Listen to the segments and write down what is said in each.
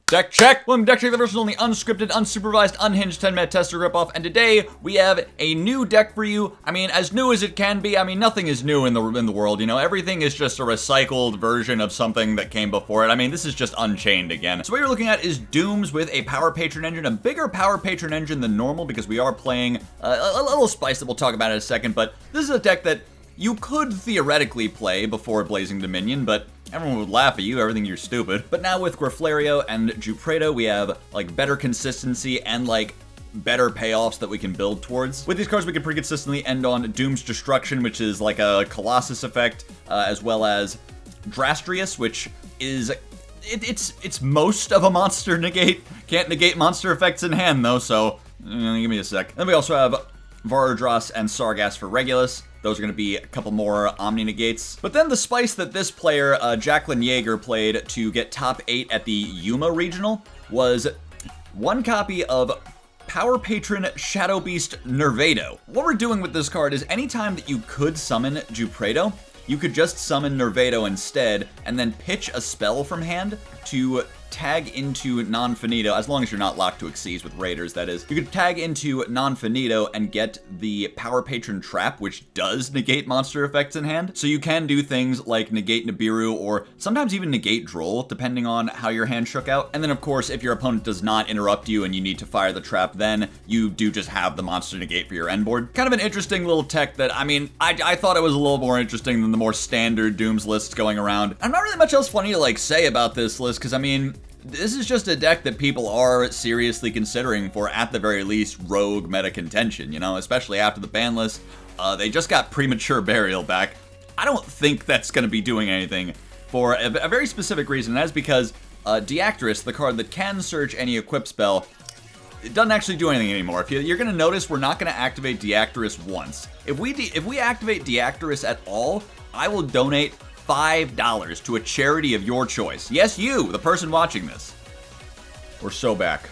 Deck check! Welcome to Deck Check, the version only unscripted, unsupervised, unhinged 10-minute tester ripoff, and today we have a new deck for you. I mean, as new as it can be. I mean, nothing is new in the world, you know? Everything is just a recycled version of something that came before it. I mean, this is just Unchained again. So what you're looking at is DoomZ with a Power Patron engine, a bigger Power Patron engine than normal because we are playing a little spice that we'll talk about in a second, but this is a deck that you could theoretically play before Blazing Dominion, but everyone would laugh at you, everything you're stupid. But now with Graflario and Jupredo, we have like better consistency and like better payoffs that we can build towards. With these cards, we can pretty consistently end on DoomZ Destruction, which is like a Colossus effect, as well as Drastrius, which is it's most of a monster negate. Can't negate monster effects in hand though, so give me a sec. Then we also have Varadras and Sargas for Regulus. Those are going to be a couple more Omni negates. But then the spice that this player, Jacqueline Yeager, played to get top 8 at the Yuma Regional was one copy of Power Patron Shadow Beast Nervado. What we're doing with this card is anytime that you could summon Jupredo, you could just summon Nervado instead, and then pitch a spell from hand to tag into non-finito, as long as you're not locked to Xyz with Raiders, that is. You could tag into non-finito and get the Power Patron Trap, which does negate monster effects in hand. So you can do things like negate Nibiru, or sometimes even negate Droll, depending on how your hand shook out. And then of course, if your opponent does not interrupt you and you need to fire the trap, then you do just have the monster negate for your end board. Kind of an interesting little tech that, I mean, I thought it was a little more interesting than the more standard DoomZ lists going around. I'm not really much else funny to like say about this list, because I mean, this is just a deck that people are seriously considering for, at the very least, rogue meta contention, you know, especially after the ban list. They just got Premature Burial back. I don't think that's going to be doing anything for a very specific reason, and that's because Deactress, the card that can search any equip spell, it doesn't actually do anything anymore. If you're going to notice, we're not going to activate Deactress once. If we activate Deactress at all, I will donate $5 to a charity of your choice. Yes, you, the person watching this. We're so back.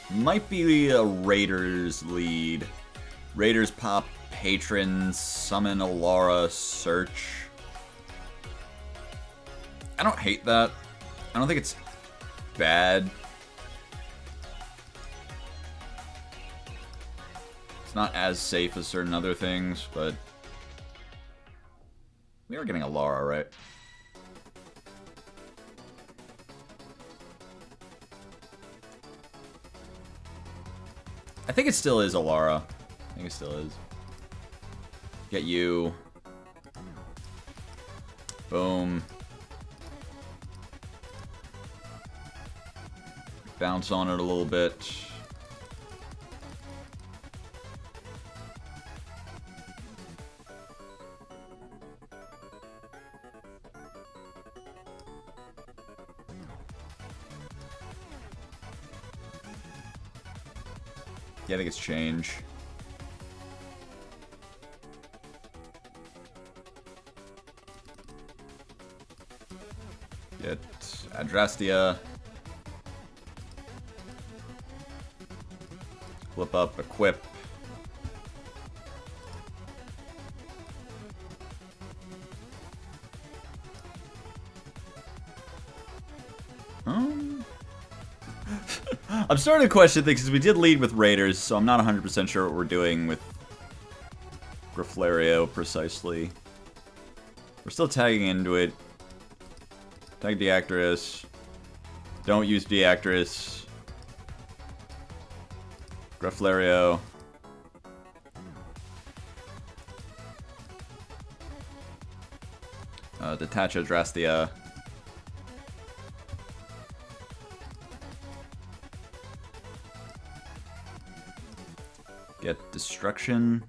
Might be a Raiders lead. Raiders pop Patron, summon Alara, search. I don't hate that. I don't think it's bad. It's not as safe as certain other things, but we are getting a Lara, right? I think it still is a Lara. I think it still is. Get you. Boom. Bounce on it a little bit. Yeah, I think it's change. Get Adrastia. Flip up, equip. I'm starting to question things because we did lead with Raiders, so I'm not 100% sure what we're doing with Graflario precisely. We're still tagging into it. Tag Deactress. Don't use Deactress. Graflario. Detach Adrastia. Get Destruction.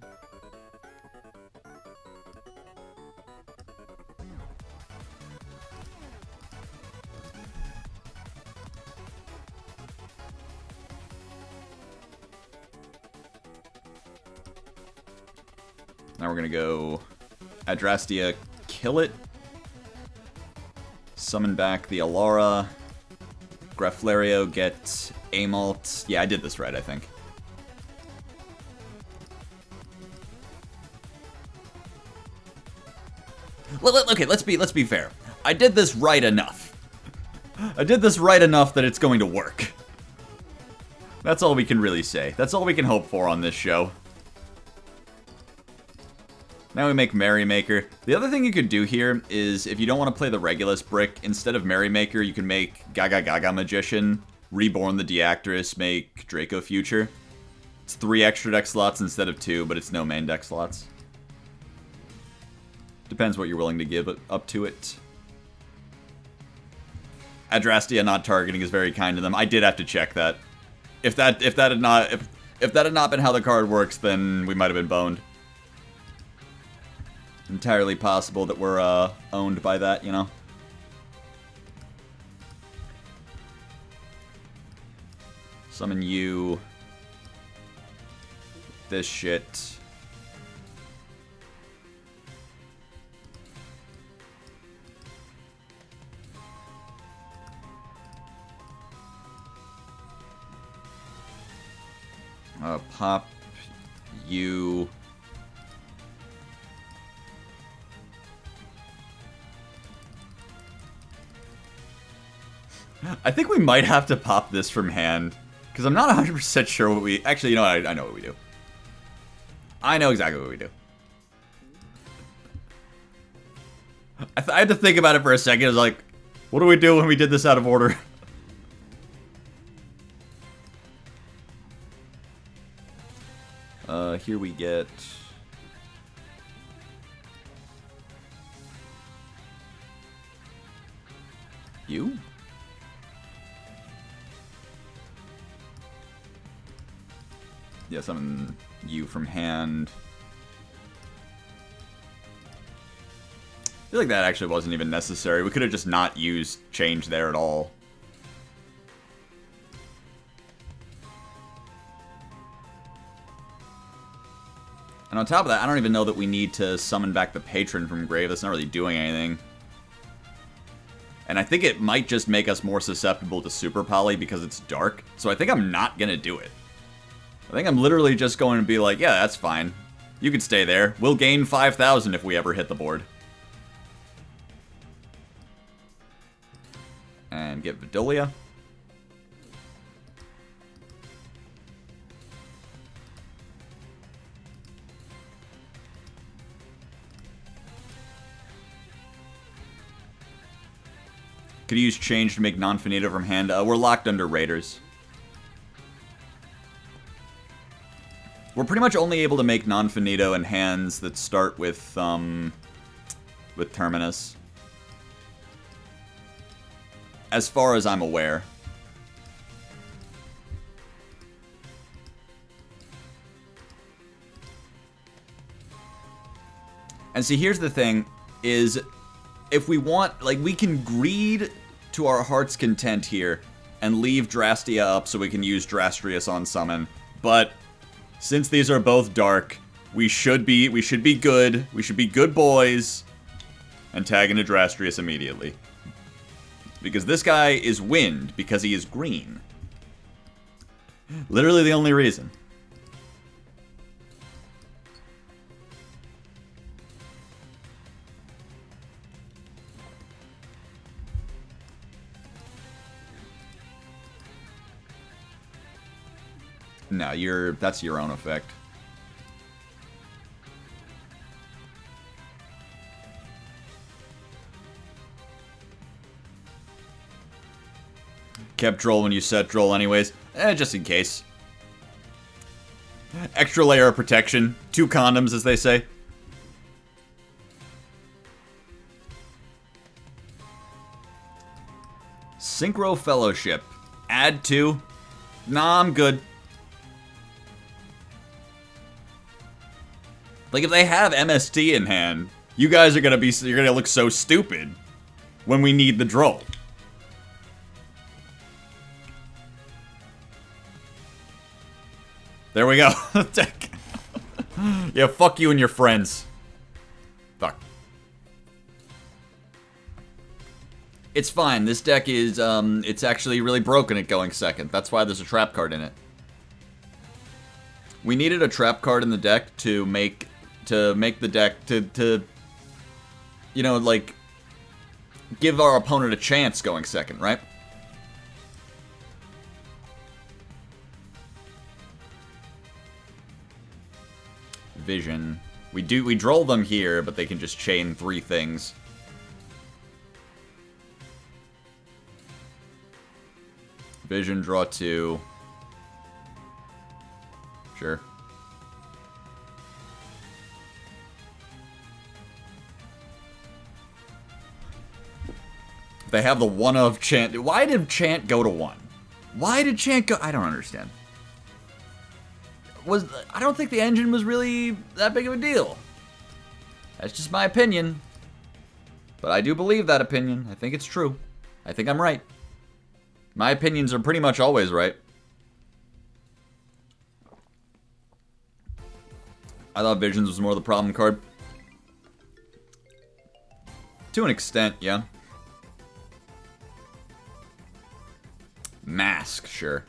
Now we're gonna go Adrastia, kill it. Summon back the Alara. Graflario, get Amalt. Yeah, I did this right, I think. Okay, let's be fair. I did this right enough. I did this right enough that it's going to work. That's all we can really say. That's all we can hope for on this show. Now we make Merrymaker. The other thing you could do here is, if you don't want to play the Regulus brick, instead of Merrymaker, you can make Gaga Gaga Magician, Reborn the Deactress, make Draco Future. It's 3 extra deck slots instead of 2, but it's no main deck slots. Depends what you're willing to give up to it. Adrastia not targeting is very kind to them. I did have to check that. If that had not been how the card works, then we might have been boned. Entirely possible that we're owned by that, you know. Summon you. This shit. Pop you. I think we might have to pop this from hand, because I'm not 100% sure what we... Actually, you know what? I know what we do. I know exactly what we do. I had to think about it for a second. I was like, what do we do when we did this out of order? Here we get... You? Yeah, summon you from hand. I feel like that actually wasn't even necessary. We could have just not used change there at all. And on top of that, I don't even know that we need to summon back the Patron from grave. That's not really doing anything. And I think it might just make us more susceptible to Super Poly because it's dark. So I think I'm not going to do it. I think I'm literally just going to be like, yeah, that's fine. You can stay there. We'll gain 5,000 if we ever hit the board. And get Vidalia. Could use change to make non-finito from hand. We're locked under Raiders. We're pretty much only able to make non-finito in hands that start with Terminus. As far as I'm aware. And see, here's the thing, is if we want, like, we can greed to our heart's content here and leave Drastia up so we can use Drastrius on summon, but since these are both dark, we should be good. We should be good boys and tag into Drastrius immediately. Because this guy is wind because he is green. Literally the only reason. No, that's your own effect. Kept troll when you set troll anyways. Just in case. Extra layer of protection. 2 condoms, as they say. Synchro Fellowship. Add 2. Nah, I'm good. Like, if they have MST in hand, you guys are gonna be, you're gonna look so stupid when we need the droll. There we go. Yeah, fuck you and your friends. Fuck. It's fine. This deck is, it's actually really broken at going second. That's why there's a trap card in it. We needed a trap card in the deck to make the deck, to you know, like, give our opponent a chance going second, right? Vision. We droll them here, but they can just chain 3 things. Vision, draw 2. Sure. They have the 1 of Chant. Why did Chant go to 1? Why did Chant go? I don't understand. I don't think the engine was really that big of a deal. That's just my opinion. But I do believe that opinion. I think it's true. I think I'm right. My opinions are pretty much always right. I thought Visions was more the problem card. To an extent, yeah. Mask, sure.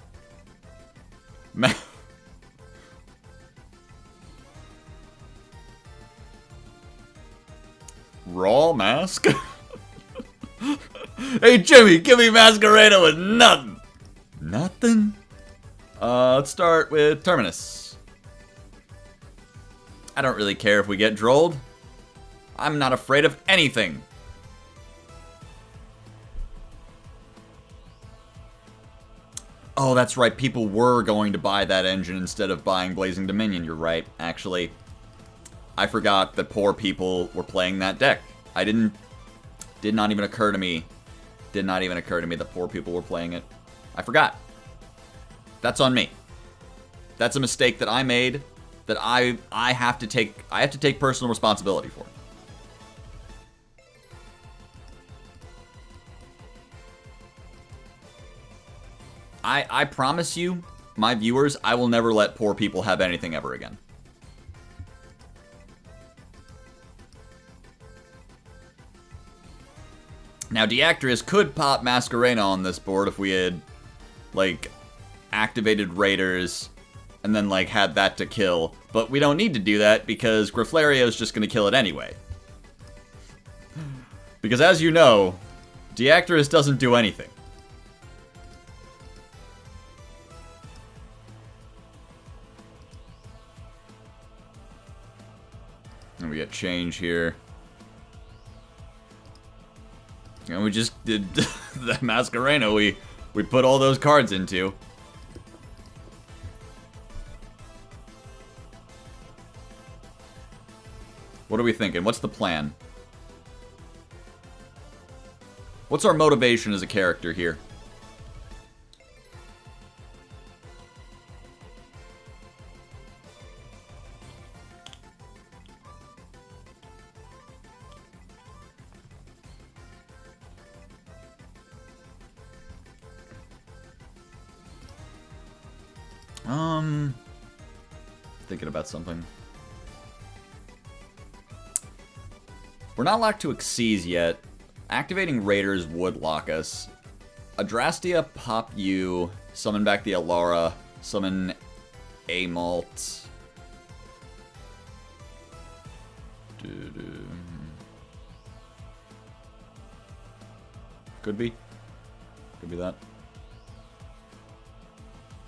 Raw Mask? Hey Jimmy, give me Masquerado with nothing! Nothing? Let's start with Terminus. I don't really care if we get drolled. I'm not afraid of anything. Oh, that's right. People were going to buy that engine instead of buying Blazing Dominion. You're right, actually. I forgot that poor people were playing that deck. Did not even occur to me. Did not even occur to me that poor people were playing it. I forgot. That's on me. That's a mistake that I made that I have to take personal responsibility for. I promise you, my viewers, I will never let poor people have anything ever again. Now, Deactress could pop Masquerena on this board if we had, like, activated Raiders and then, like, had that to kill. But we don't need to do that because Griflario is just going to kill it anyway. Because as you know, Deactress doesn't do anything. And we get change here. And we just did the Masquerena we put all those cards into. What are we thinking? What's the plan? What's our motivation as a character here? Thinking about something. We're not locked to Xyz yet. Activating Raiders would lock us. Adrastea, pop you, summon back the Alara, summon Amalt. Could be. Could be that.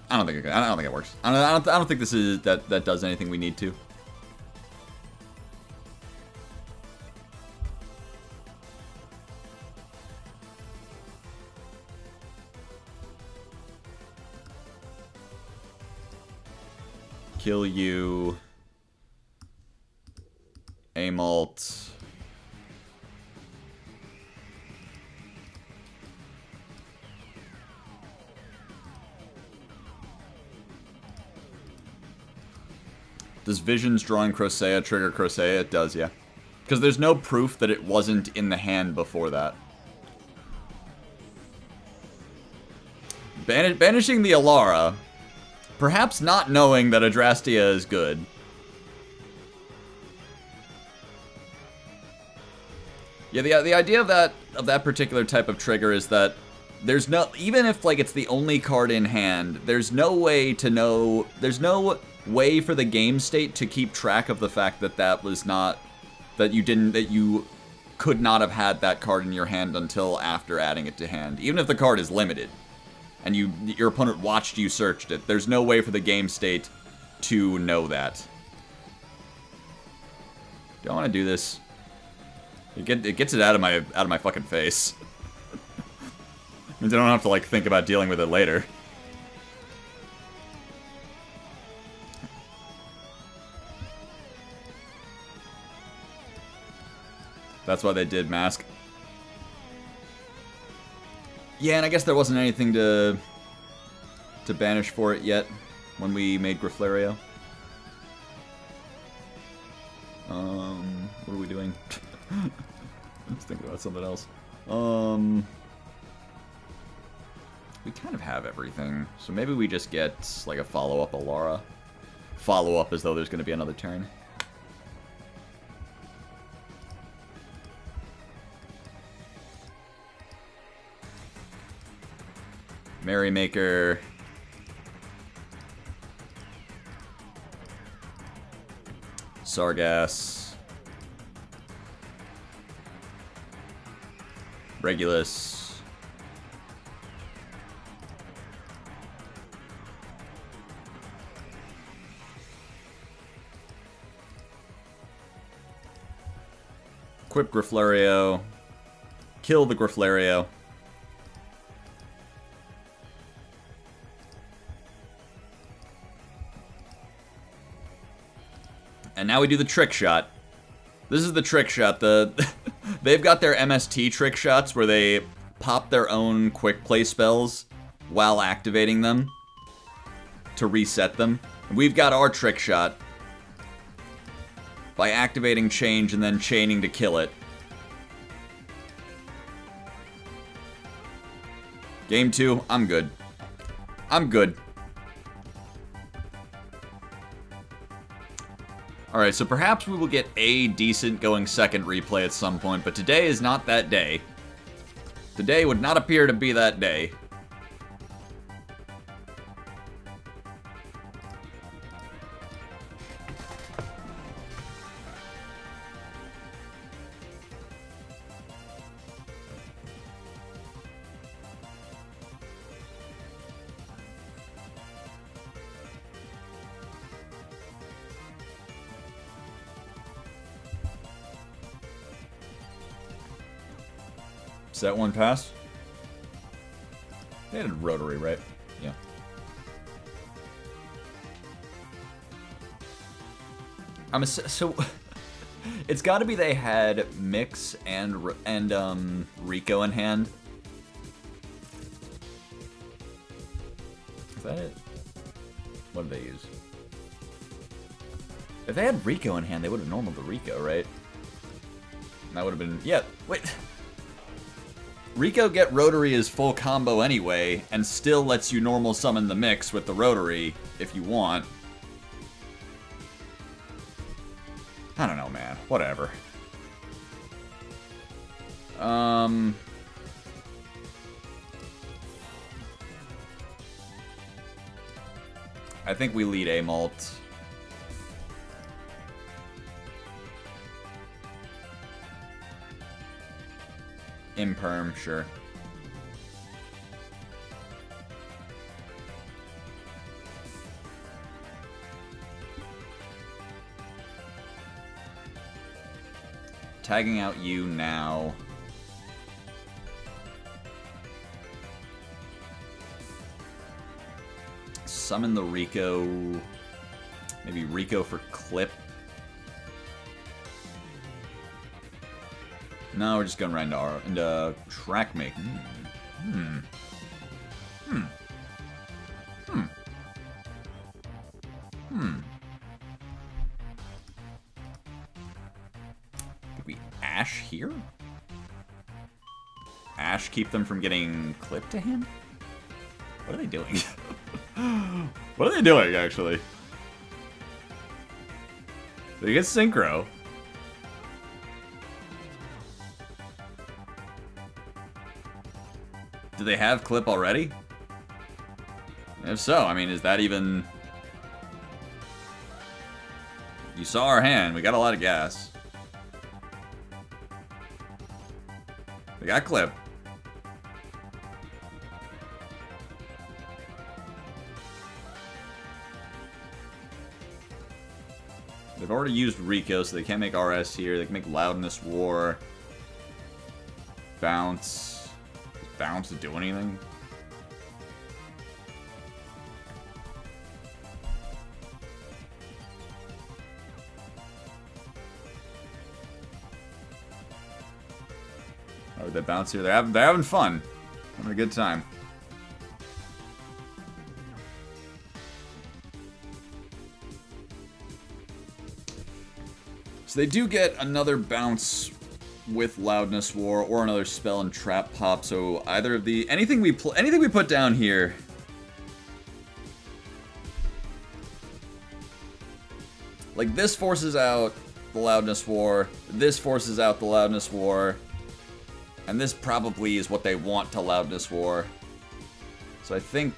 I don't think it works. I don't think this is that does anything we need to. Kill you. Amalt. Does Visions drawing Crocea trigger Crocea? It does, yeah. Because there's no proof that it wasn't in the hand before that. Banishing the Alara. Perhaps not knowing that Adrastea is good. Yeah, the idea of that particular type of trigger is that there's no, even if like it's the only card in hand, there's no way to know, there's no way for the game state to keep track of the fact that that was not, that you could not have had that card in your hand until after adding it to hand. Even if the card is limited, and your opponent watched you searched it, there's no way for the game state to know that. Do I want to do this? It gets it out of my fucking face. Means I don't have to like think about dealing with it later. That's why they did mask. Yeah, and I guess there wasn't anything to banish for it yet when we made Griflario. What are we doing? Let's think about something else. We kind of have everything, so maybe we just get like a follow-up Alara. Follow-up as though there's going to be another turn. Merrymaker. Sargass. Regulus. Equip Griflario. Kill the Griflario. And now we do the trick shot. This is the trick shot. They've got their MST trick shots where they pop their own quick play spells while activating them to reset them. And we've got our trick shot by activating change and then chaining to kill it. Game 2, I'm good. I'm good. Alright, so perhaps we will get a decent going second replay at some point, but today is not that day. Today would not appear to be that day. Set one pass. They had a rotary, right? Yeah. So it's got to be they had Mix and Rico in hand. Is that it? What did they use? If they had Rico in hand, they would have normaled the Rico, right? And that would have been... Yeah, wait... Rico get Rotary as full combo anyway, and still lets you normal summon the Mix with the Rotary if you want. I don't know, man. Whatever. I think we lead A-Mult. Imperm, sure. Tagging out you now. Summon the Rico. Maybe Rico for Clip. No, we're just going right into track make. Could we Ash here? Ash keep them from getting clipped to him? What are they doing? What are they doing, actually? They get synchro. Do they have clip already? If so, I mean, is that even... You saw our hand. We got a lot of gas. They got clip. They've already used Rico, so they can't make RS here. They can make Loudness War. Bounce. Does Bounce do anything? Oh, they bounce here. They're having fun. Having a good time. So they do get another bounce with Loudness War or another spell and trap pop. So either of the anything we put down here. Like this forces out the Loudness War. This forces out the Loudness War. And this probably is what they want to Loudness War. So I think...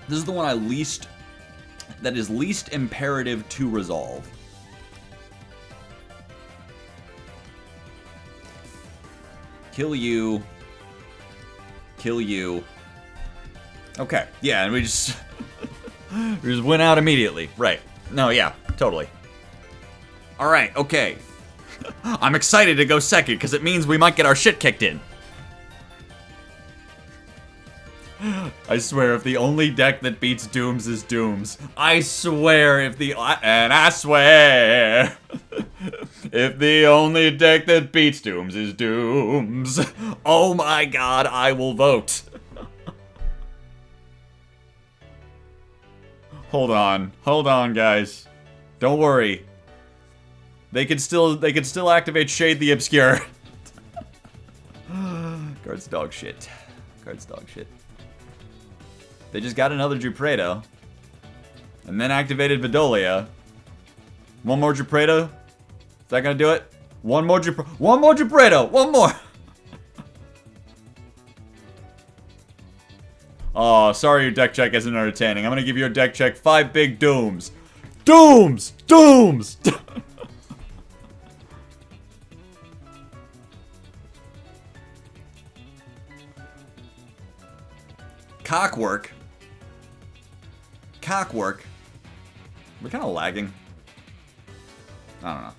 This is the one that is least imperative to resolve. Kill you. Kill you. Okay, yeah, and we just... we just went out immediately. Right. No, yeah, totally. Alright, okay. I'm excited to go second, because it means we might get our shit kicked in. I swear, if the only deck that beats DoomZ is DoomZ. I swear, and I swear, if the only deck that beats DoomZ is DoomZ. Oh my god, I will vote. Hold on, guys. Don't worry. They can still activate Shade the Obscure. Card's dog shit. Card's dog shit. They just got another Jupredo. And then activated Vidolia. One more Jupredo. Is that gonna do it? One more Jupredo! One more! Oh, sorry your deck check isn't entertaining. I'm gonna give you a deck check. 5 big DoomZ. DoomZ! DoomZ! Cockwork. Cockwork. We're kind of lagging. I don't know.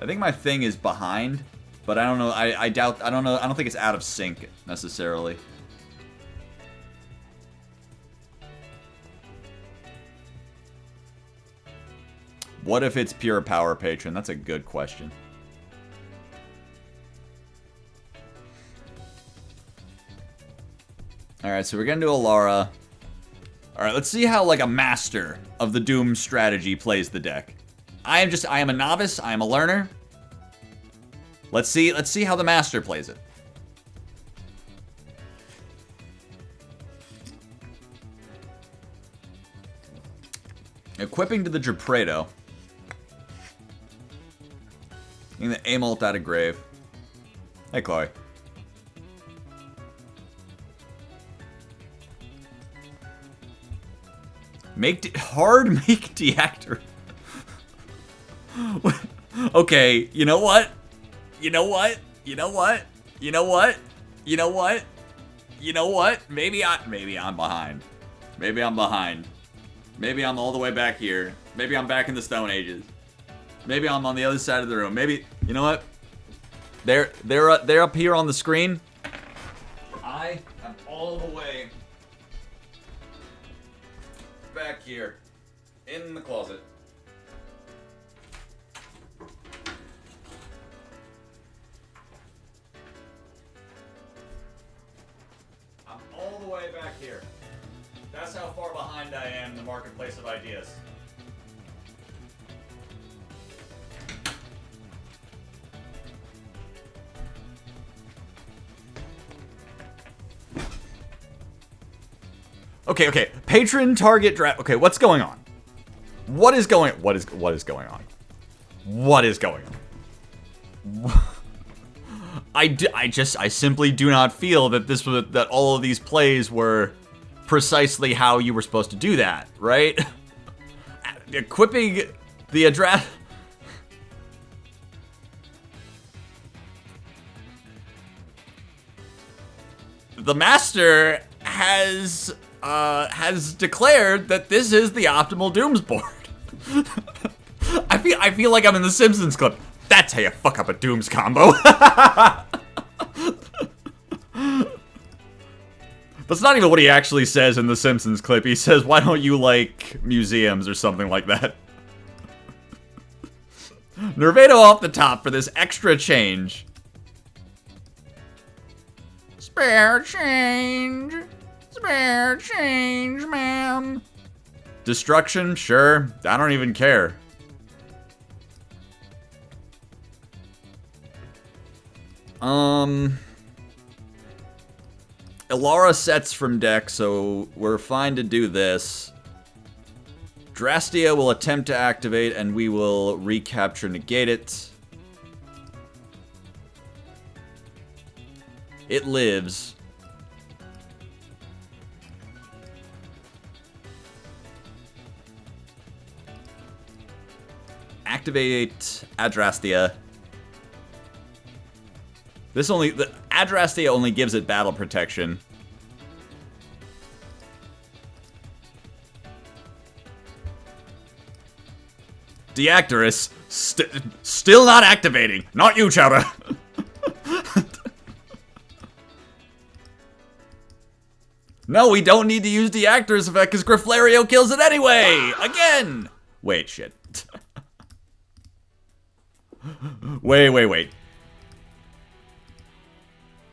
I think my thing is behind, but I don't know. I doubt. I don't know. I don't think it's out of sync necessarily. What if it's pure power patron? That's a good question. Alright, so we're gonna do Alara. Alright, let's see how, like, a master of the Doom strategy plays the deck. I am a novice, I am a learner. Let's see how the master plays it. Equipping to the Jupredo. Getting the Amult out of grave. Hey, Chloe. Make deactor. Okay, you know what? You know what? You know what? You know what? You know what? You know what? Maybe I'm behind. Maybe I'm behind. Maybe I'm all the way back here. Maybe I'm back in the Stone Ages. Maybe I'm on the other side of the room. Maybe, you know what? They're up here on the screen. I am all the way back here in the closet. I'm all the way back here. That's how far behind I am in the marketplace of ideas. Okay. Patron target draft. Okay, what's going on? What is going on? What is going on? I simply do not feel that that all of these plays were precisely how you were supposed to do that, right? Equipping the address. The master has declared that this is the optimal Dooms board. I feel like I'm in the Simpsons clip. That's how you fuck up a Dooms combo. That's not even what he actually says in the Simpsons clip. He says, "Why don't you like museums?" or something like that. Nervado off the top for this extra change. Spare change, man. Destruction, sure. I don't even care. Ilara sets from deck, so we're fine to do this. Drastia will attempt to activate, and we will recapture, negate it. It lives. Activate Adrastia. The Adrastia only gives it battle protection. Deactorus, still not activating. Not you, Chowder. No, we don't need to use Deactorus effect because Griflario kills it anyway! Again! Wait, shit. Wait.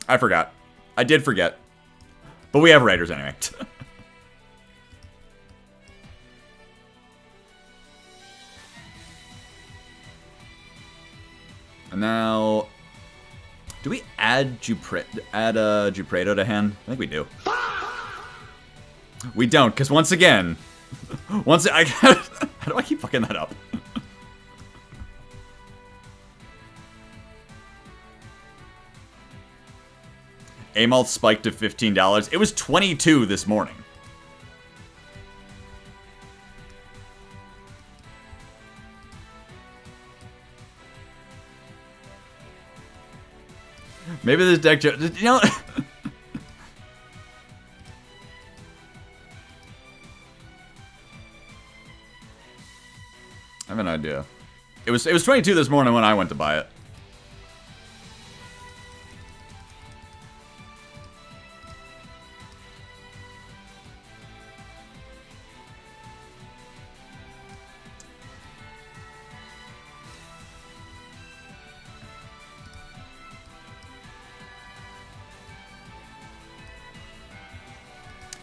I forgot. I did forget. But we have Raiders anyway. And now, do we add Jupredo to hand? I think we do. We don't, because once again, how do I keep fucking that up? Amalt spiked to $15. It was $22 this morning. Maybe this deck, you know. I have an idea. It was 22 this morning when I went to buy it.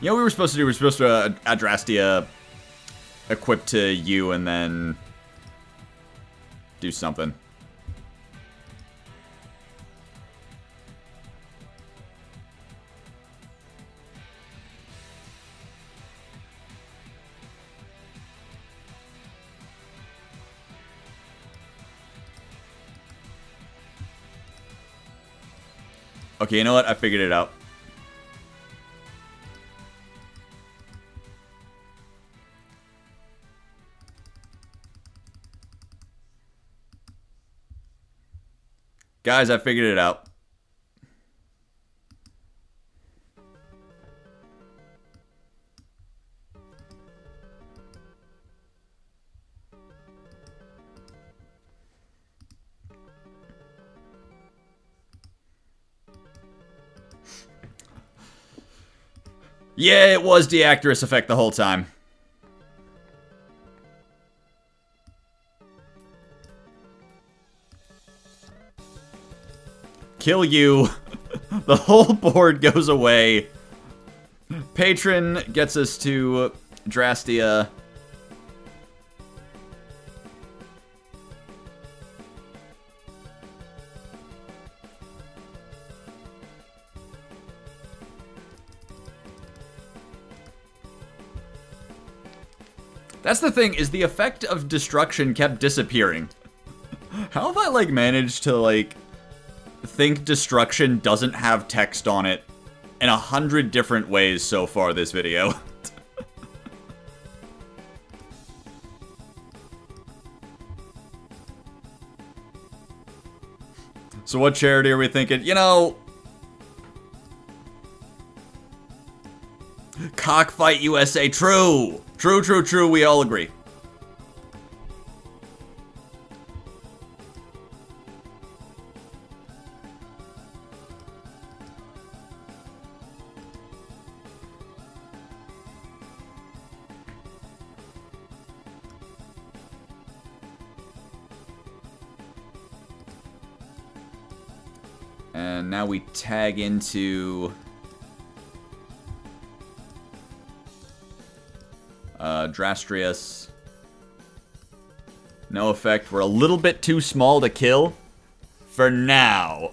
You know what we were supposed to do? We were supposed to Adrastia equip to you and then do something. Okay, you know what? I figured it out. Guys, I figured it out. Yeah, it was Deactorus effect the whole time. Kill you. The whole board goes away. Patron gets us to Drastia. That's the thing, is the effect of destruction kept disappearing. How have I, like, managed to, like, think destruction doesn't have text on it in 100 different ways so far this video? So what charity are we thinking? You know... Cockfight USA, true! True, we all agree. And now we tag into... Drastrius. No effect. We're a little bit too small to kill. For now.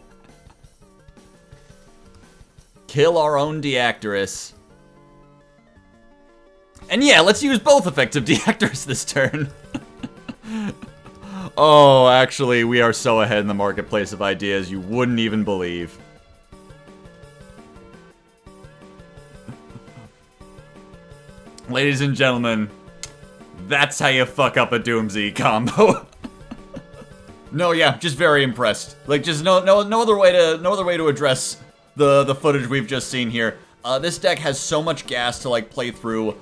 Kill our own Deactorus. And yeah, let's use both effects of Deactorus this turn. Oh, actually, we are so ahead in the marketplace of ideas you wouldn't even believe. Ladies and gentlemen, that's how you fuck up a DoomZ combo. No, yeah, just very impressed. Like, just no other way to address the footage we've just seen here. This deck has so much gas to like play through,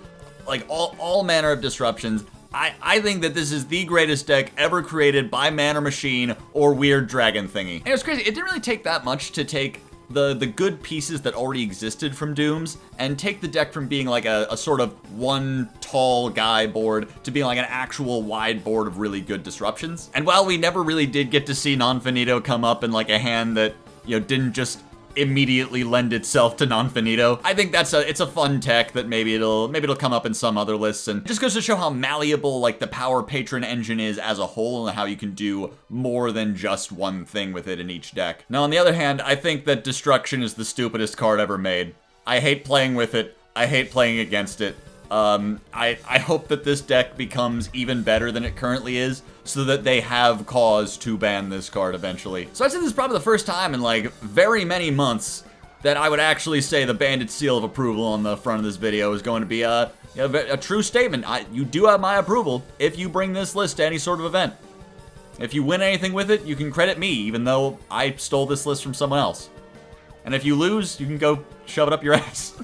like all manner of disruptions. I think that this is the greatest deck ever created by Man or Machine or Weird Dragon Thingy. And it's crazy, it didn't really take that much to take the good pieces that already existed from Dooms and take the deck from being like a sort of one tall guy board to being like an actual wide board of really good disruptions. And while we never really did get to see Non-Finito come up in like a hand that, you know, didn't just immediately lend itself to Non-Finito, I think it's a fun tech that maybe it'll come up in some other lists, and it just goes to show how malleable like the Power Patron engine is as a whole and how you can do more than just one thing with it in each deck. Now on the other hand, I think that Destruction is the stupidest card ever made. I hate playing with it. I hate playing against it. I hope that this deck becomes even better than it currently is, so that they have cause to ban this card eventually. So I'd say this is probably the first time in like very many months that I would actually say the banded seal of approval on the front of this video is going to be a true statement. You do have my approval if you bring this list to any sort of event. If you win anything with it, you can credit me, even though I stole this list from someone else. And if you lose, you can go shove it up your ass.